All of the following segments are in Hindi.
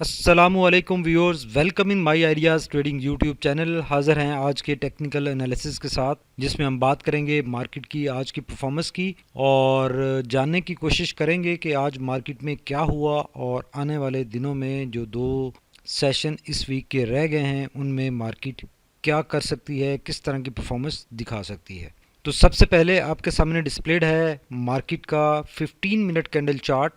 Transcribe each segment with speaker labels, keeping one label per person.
Speaker 1: अस्सलामुअलैकुम viewers, welcome in my ideas trading YouTube channel. हाज़िर हैं आज के टेक्निकल एनालिसिस के साथ, जिसमें हम बात करेंगे मार्केट की आज की परफॉर्मेंस की और जानने की कोशिश करेंगे कि आज मार्केट में क्या हुआ और आने वाले दिनों में जो दो सेशन इस वीक के रह गए हैं उनमें मार्केट क्या कर सकती है, किस तरह की परफॉर्मेंस दिखा सकती है। तो सबसे पहले आपके सामने डिस्प्लेड है मार्केट का 15 मिनट कैंडल चार्ट,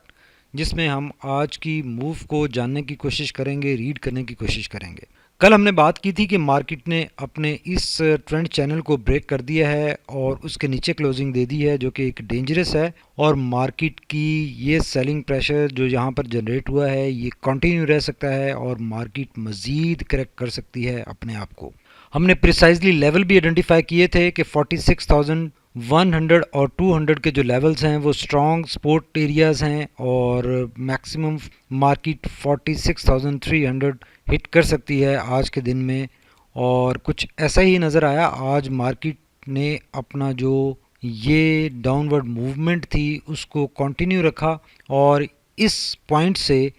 Speaker 1: जिसमें हम आज की मूव को जानने की कोशिश करेंगे, रीड करने की कोशिश करेंगे। कल हमने बात की थी कि मार्केट ने अपने इस ट्रेंड चैनल को ब्रेक कर दिया है और उसके नीचे क्लोजिंग दे दी है, जो कि एक डेंजरस है। और मार्केट की ये सेलिंग प्रेशर जो यहाँ पर जनरेट हुआ है ये कंटिन्यू रह सकता है और मार्केट मज़ीद करेक्ट कर सकती है अपने आप को। हमने प्रिसाइजली लेवल भी आइडेंटिफाई किए थे कि 46,100 और 200 के जो लेवल्स हैं वो स्ट्रॉन्ग सपोर्ट एरियाज़ हैं और मैक्सिमम मार्केट 46,300 हिट कर सकती है आज के दिन में। और कुछ ऐसा ही नज़र आया, आज मार्केट ने अपना जो ये डाउनवर्ड मूवमेंट थी उसको कंटिन्यू रखा और इस पॉइंट से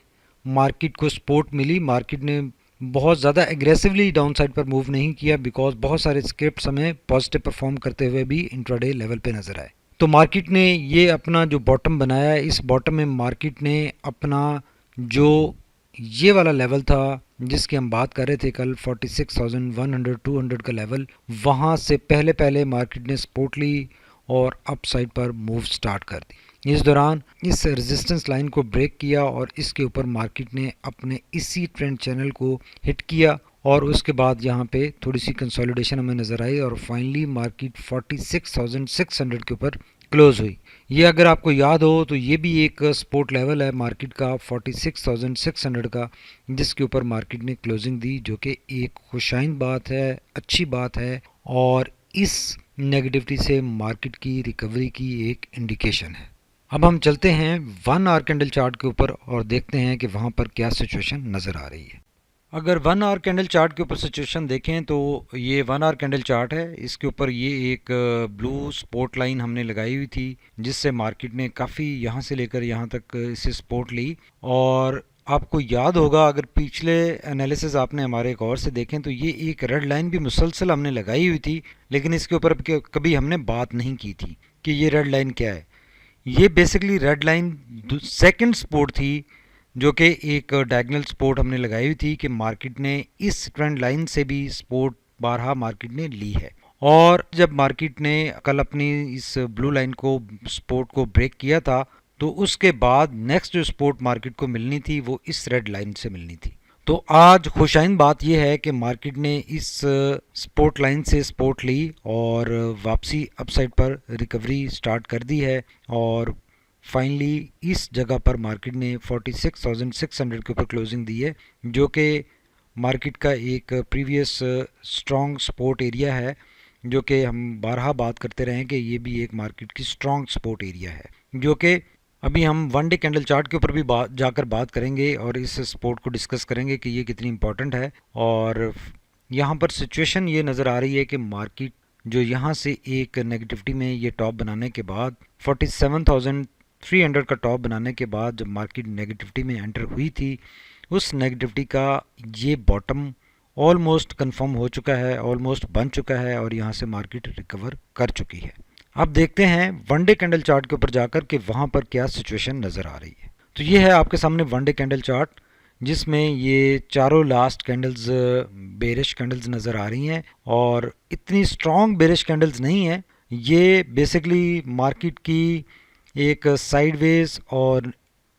Speaker 1: मार्केट को सपोर्ट मिली। मार्केट ने बहुत ज़्यादा एग्रेसिवली डाउन साइड पर मूव नहीं किया, बिकॉज बहुत सारे स्क्रिप्ट्स हमें पॉजिटिव परफॉर्म करते हुए भी इंट्राडे लेवल पे नज़र आए। तो मार्केट ने ये अपना जो बॉटम बनाया है, इस बॉटम में मार्केट ने अपना जो ये वाला लेवल था जिसकी हम बात कर रहे थे कल, 46,100 200 का लेवल, वहाँ से पहले पहले मार्केट ने सपोर्ट ली और अप साइड पर मूव स्टार्ट कर दी। इस दौरान इस रेजिस्टेंस लाइन को ब्रेक किया और इसके ऊपर मार्केट ने अपने इसी ट्रेंड चैनल को हिट किया और उसके बाद यहाँ पे थोड़ी सी कंसोलिडेशन हमें नज़र आई और फाइनली मार्केट 46,600 के ऊपर क्लोज हुई। ये अगर आपको याद हो तो ये भी एक सपोर्ट लेवल है मार्केट का 46,600 का, जिसके ऊपर मार्केट ने क्लोजिंग दी, जो कि एक खुशाइन बात है, अच्छी बात है और इस नेगेटिविटी से मार्केट की रिकवरी की एक इंडिकेशन है। अब हम चलते हैं 1 आवर कैंडल चार्ट के ऊपर और देखते हैं कि वहाँ पर क्या सिचुएशन नज़र आ रही है। अगर 1 आवर कैंडल चार्ट के ऊपर सिचुएशन देखें तो ये 1 आवर कैंडल चार्ट है। इसके ऊपर ये एक ब्लू स्पोर्ट लाइन हमने लगाई हुई थी, जिससे मार्केट ने काफ़ी यहाँ से लेकर यहाँ तक इसे सपोर्ट ली। और आपको याद होगा, अगर पिछले एनालिसिस आपने हमारे एक और से देखें तो ये एक रेड लाइन भी मुसलसल हमने लगाई हुई थी, लेकिन इसके ऊपर कभी हमने बात नहीं की थी कि ये रेड लाइन क्या है। ये basically red line second support थी, जो कि एक डायगोनल सपोर्ट हमने लगाई हुई थी कि मार्केट ने इस ट्रेंड लाइन से भी सपोर्ट बारहा मार्केट ने ली है। और जब मार्केट ने कल अपनी इस ब्लू लाइन को सपोर्ट को ब्रेक किया था तो उसके बाद नेक्स्ट जो सपोर्ट मार्केट को मिलनी थी वो इस रेड लाइन से मिलनी थी। तो आज खुशाइन बात यह है कि मार्केट ने इस सपोर्ट लाइन से सपोर्ट ली और वापसी अपसाइड पर रिकवरी स्टार्ट कर दी है और फाइनली इस जगह पर मार्केट ने 46,600 के ऊपर क्लोजिंग दी है, जो कि मार्केट का एक प्रीवियस स्ट्रॉन्ग सपोर्ट एरिया है, जो कि हम बारहा बात करते रहे कि ये भी एक मार्केट की स्ट्रॉन्ग सपोर्ट एरिया है, जो कि अभी हम 1 डे कैंडल चार्ट के ऊपर भी जाकर बात करेंगे और इस सपोर्ट को डिस्कस करेंगे कि ये कितनी इंपॉर्टेंट है। और यहाँ पर सिचुएशन ये नज़र आ रही है कि मार्केट जो यहाँ से एक नेगेटिविटी में ये टॉप बनाने के बाद 47,300 का टॉप बनाने के बाद जब मार्केट नेगेटिविटी में एंटर हुई थी, उस नेगेटिविटी का ये बॉटम ऑलमोस्ट कंफर्म हो चुका है, ऑलमोस्ट बन चुका है और यहाँ से मार्केट रिकवर कर चुकी है। अब देखते हैं 1 डे कैंडल चार्ट के ऊपर जाकर कि वहाँ पर क्या सिचुएशन नज़र आ रही है। तो ये है आपके सामने 1 डे कैंडल चार्ट, जिसमें ये चारों लास्ट कैंडल्स बेरिश कैंडल्स नज़र आ रही हैं और इतनी स्ट्रॉन्ग बेरिश कैंडल्स नहीं है। ये बेसिकली मार्केट की एक साइडवेज और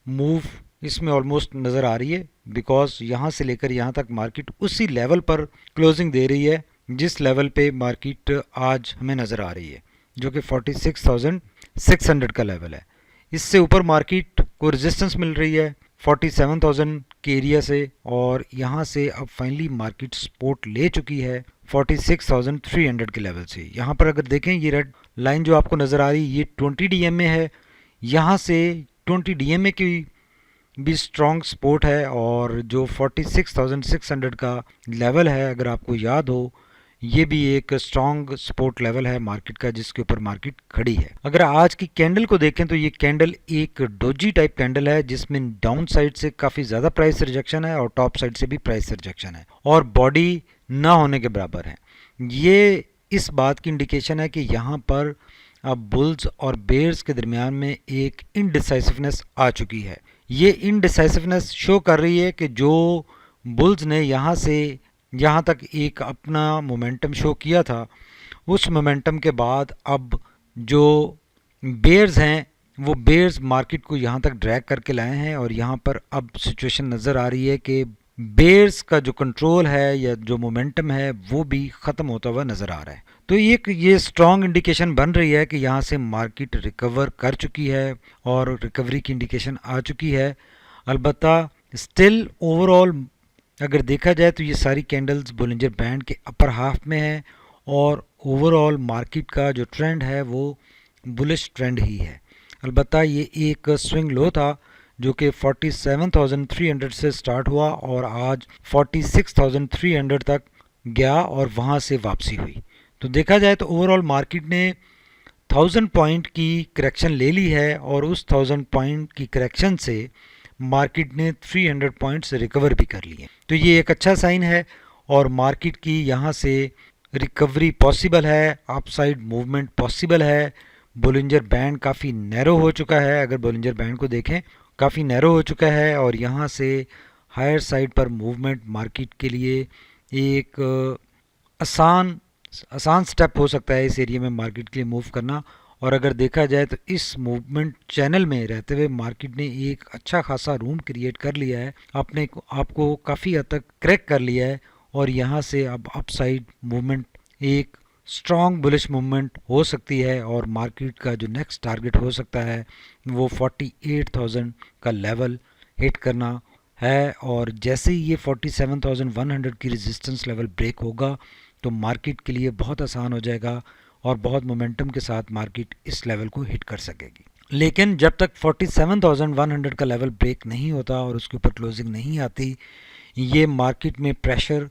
Speaker 1: मूव इसमें ऑलमोस्ट नज़र आ रही है, बिकॉज यहाँ से लेकर यहाँ तक मार्केट उसी लेवल पर क्लोजिंग दे रही है जिस लेवल पे मार्केट आज हमें नज़र आ रही है, जो कि 46,600 का लेवल है। इससे ऊपर मार्केट को रेजिस्टेंस मिल रही है 47,000 के एरिया से और यहाँ से अब फाइनली मार्केट सपोर्ट ले चुकी है 46,300 के लेवल से। यहाँ पर अगर देखें ये रेड लाइन जो आपको नज़र आ रही है ये 20 डीएमए है, यहाँ से 20 डीएमए की भी स्ट्रॉन्ग सपोर्ट है और जो 46,600 का लेवल है, अगर आपको याद हो ये भी एक स्ट्रॉन्ग सपोर्ट लेवल है मार्केट का, जिसके ऊपर मार्केट खड़ी है। अगर आज की कैंडल को देखें तो ये कैंडल एक डोजी टाइप कैंडल है, जिसमें डाउन साइड से काफ़ी ज़्यादा प्राइस रिजेक्शन है और टॉप साइड से भी प्राइस रिजेक्शन है और बॉडी ना होने के बराबर है। ये इस बात की इंडिकेशन है कि यहाँ पर अब बुल्स और बेयर्स के दरमियान में एक इनडिसाइसिवनेस आ चुकी है। ये इनडिसाइसिवनेस शो कर रही है कि जो बुल्स ने यहाँ से यहाँ तक एक अपना मोमेंटम शो किया था, उस मोमेंटम के बाद अब जो बेयर्स हैं वो बेयर्स मार्केट को यहाँ तक ड्रैग करके लाए हैं और यहाँ पर अब सिचुएशन नज़र आ रही है कि बेयर्स का जो कंट्रोल है या जो मोमेंटम है वो भी ख़त्म होता हुआ नज़र आ रहा है। तो ये स्ट्रॉन्ग इंडिकेशन बन रही है कि यहाँ से मार्केट रिकवर कर चुकी है और रिकवरी की इंडिकेशन आ चुकी है। अलबत्ता स्टिल ओवरऑल अगर देखा जाए तो ये सारी कैंडल्स बोलिंजर बैंड के अपर हाफ में है और ओवरऑल मार्केट का जो ट्रेंड है वो बुलिश ट्रेंड ही है। अलबत्ता ये एक स्विंग लो था जो कि 47,300 से स्टार्ट हुआ और आज 46,300 तक गया और वहाँ से वापसी हुई। तो देखा जाए तो ओवरऑल मार्केट ने 1000 पॉइंट की करेक्शन ले ली है और उस 1000 पॉइंट की करेक्शन से मार्केट ने 300 पॉइंट्स रिकवर भी कर लिए। तो ये एक अच्छा साइन है और मार्केट की यहाँ से रिकवरी पॉसिबल है, अपसाइड मूवमेंट पॉसिबल है। बोलिंजर बैंड काफ़ी नैरो हो चुका है, अगर बोलिंजर बैंड को देखें काफ़ी नैरो हो चुका है और यहाँ से हायर साइड पर मूवमेंट मार्केट के लिए एक आसान स्टेप हो सकता है इस एरिया में मार्केट के लिए मूव करना। और अगर देखा जाए तो इस मूवमेंट चैनल में रहते हुए मार्केट ने एक अच्छा खासा रूम क्रिएट कर लिया है, अपने आपको काफ़ी हद तक क्रैक कर लिया है और यहाँ से अब अपसाइड मूवमेंट एक स्ट्रॉन्ग बुलिश मूवमेंट हो सकती है और मार्केट का जो नेक्स्ट टारगेट हो सकता है वो 48,000 का लेवल हिट करना है। और जैसे ही ये 47,100 की रेजिस्टेंस लेवल ब्रेक होगा तो मार्केट के लिए बहुत आसान हो जाएगा और बहुत मोमेंटम के साथ मार्केट इस लेवल को हिट कर सकेगी। लेकिन जब तक 47,100 का लेवल ब्रेक नहीं होता और उसके ऊपर क्लोजिंग नहीं आती, ये मार्केट में प्रेशर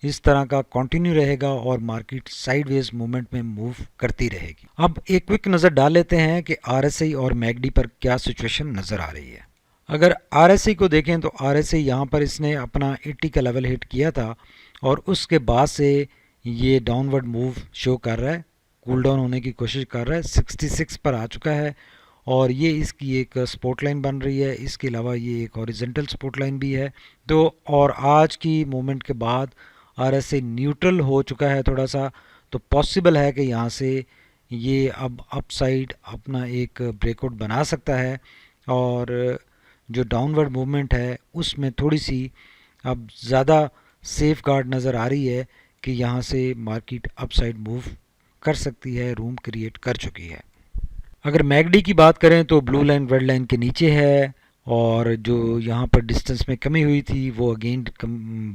Speaker 1: इस तरह का कंटिन्यू रहेगा और मार्केट साइडवेज मूवमेंट में मूव करती रहेगी। अब एक क्विक नज़र डाल लेते हैं कि आरएसआई और मैकडी पर क्या सिचुएशन नज़र आ रही है। अगर आरएसआई को देखें तो आरएसआई यहाँ पर इसने अपना 80 का लेवल हिट किया था और उसके बाद से ये डाउनवर्ड मूव शो कर रहा है, कूल डाउन होने की कोशिश कर रहा है, 66 पर आ चुका है और ये इसकी एक सपोर्ट लाइन बन रही है। इसके अलावा ये एक हॉरिजॉन्टल सपोर्ट लाइन भी है। तो और आज की मूवमेंट के बाद आरएसआई न्यूट्रल हो चुका है थोड़ा सा, तो पॉसिबल है कि यहाँ से ये अब अपसाइड अपना एक ब्रेकआउट बना सकता है और जो डाउनवर्ड मूवमेंट है उसमें थोड़ी सी अब ज़्यादा सेफ गार्ड नज़र आ रही है कि यहाँ से मार्केट अपसाइड मूव कर सकती है, रूम क्रिएट कर चुकी है। अगर मैकडी की बात करें तो ब्लू लाइन रेड लाइन के नीचे है और जो यहाँ पर डिस्टेंस में कमी हुई थी वो अगेन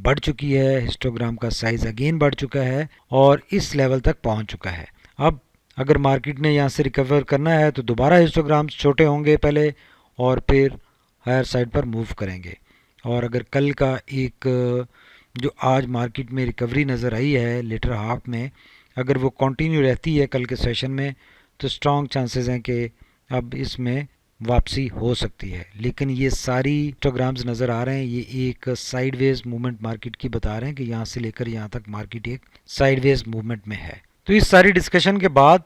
Speaker 1: बढ़ चुकी है, हिस्टोग्राम का साइज़ अगेन बढ़ चुका है और इस लेवल तक पहुँच चुका है। अब अगर मार्केट ने यहाँ से रिकवर करना है तो दोबारा हिस्टोग्राम्स छोटे होंगे पहले और फिर हायर साइड पर मूव करेंगे। और अगर कल का एक जो आज मार्केट में रिकवरी नज़र आई है लेटर हाफ में, अगर वो कंटिन्यू रहती है कल के सेशन में तो स्ट्रॉन्ग चांसेस हैं कि अब इसमें वापसी हो सकती है। लेकिन ये सारी हिस्टोग्राम्स नज़र आ रहे हैं, ये एक साइडवेज मूवमेंट मार्केट की बता रहे हैं कि यहाँ से लेकर यहाँ तक मार्केट एक साइडवेज मूवमेंट में है। तो इस सारी डिस्कशन के बाद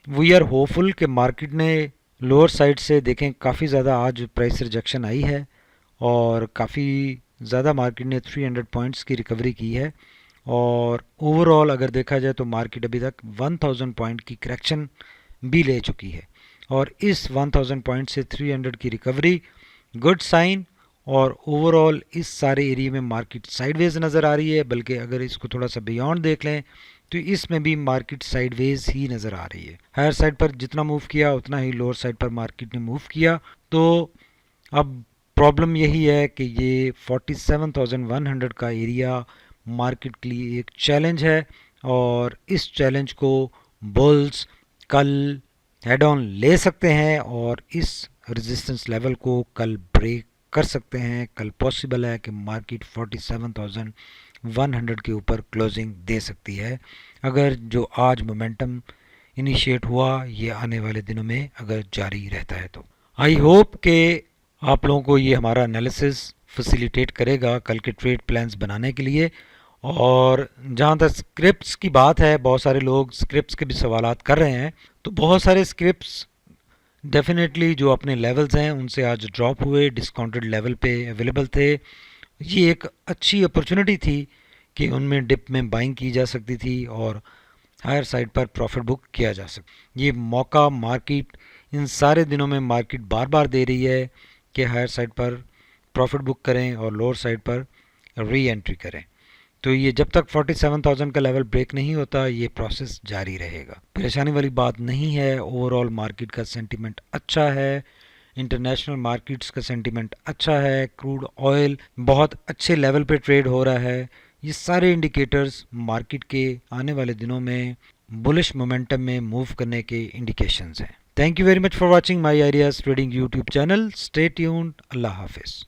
Speaker 1: वी आर होपफुल कि मार्केट ने लोअर साइड से देखें काफ़ी ज़्यादा आज प्राइस रिजेक्शन आई है और काफ़ी ज़्यादा मार्केट ने 300 पॉइंट्स की रिकवरी की है और ओवरऑल अगर देखा जाए तो मार्केट अभी तक 1000 पॉइंट की करेक्शन भी ले चुकी है और इस 1000 पॉइंट से 300 की रिकवरी गुड साइन। और ओवरऑल इस सारे एरिया में मार्केट साइडवेज नज़र आ रही है, बल्कि अगर इसको थोड़ा सा बियॉन्ड देख लें तो इसमें भी मार्केट साइडवेज ही नज़र आ रही है। हायर साइड पर जितना मूव किया उतना ही लोअर साइड पर मार्केट ने मूव किया। तो अब प्रॉब्लम यही है कि ये 47,100 का एरिया मार्केट के लिए एक चैलेंज है और इस चैलेंज को बुल्स कल हेड ऑन ले सकते हैं और इस रेजिस्टेंस लेवल को कल ब्रेक कर सकते हैं। कल पॉसिबल है कि मार्केट 100 के ऊपर क्लोजिंग दे सकती है अगर जो आज मोमेंटम इनिशिएट हुआ ये आने वाले दिनों में अगर जारी रहता है तो। आई होप कि आप लोगों को ये हमारा एनालिसिस फैसिलिटेट करेगा कल के ट्रेड प्लान्स बनाने के लिए। और जहाँ तक स्क्रिप्ट्स की बात है, बहुत सारे लोग स्क्रिप्ट्स के भी सवालात कर रहे हैं, तो बहुत सारे स्क्रिप्ट्स डेफिनेटली जो अपने लेवल्स हैं उनसे आज ड्रॉप हुए, डिस्काउंटेड लेवल पे अवेलेबल थे। ये एक अच्छी अपॉर्चुनिटी थी कि उनमें डिप में बाइंग की जा सकती थी और हायर साइड पर प्रॉफिट बुक किया जा सकता। ये मौका मार्केट इन सारे दिनों में मार्केट बार बार दे रही है कि हायर साइड पर प्रॉफिट बुक करें और लोअर साइड पर री एंट्री करें। तो ये जब तक 47,000 का लेवल ब्रेक नहीं होता ये प्रोसेस जारी रहेगा। परेशानी वाली बात नहीं है, ओवरऑल मार्केट का सेंटीमेंट अच्छा है, इंटरनेशनल मार्केट्स का सेंटीमेंट अच्छा है, क्रूड ऑयल बहुत अच्छे लेवल पे ट्रेड हो रहा है। ये सारे इंडिकेटर्स मार्केट के आने वाले दिनों में बुलिश मोमेंटम में मूव करने के इंडिकेशंस हैं। Thank you very much for watching my ideas trading YouTube channel. Stay tuned. अल्लाह हाफिज़।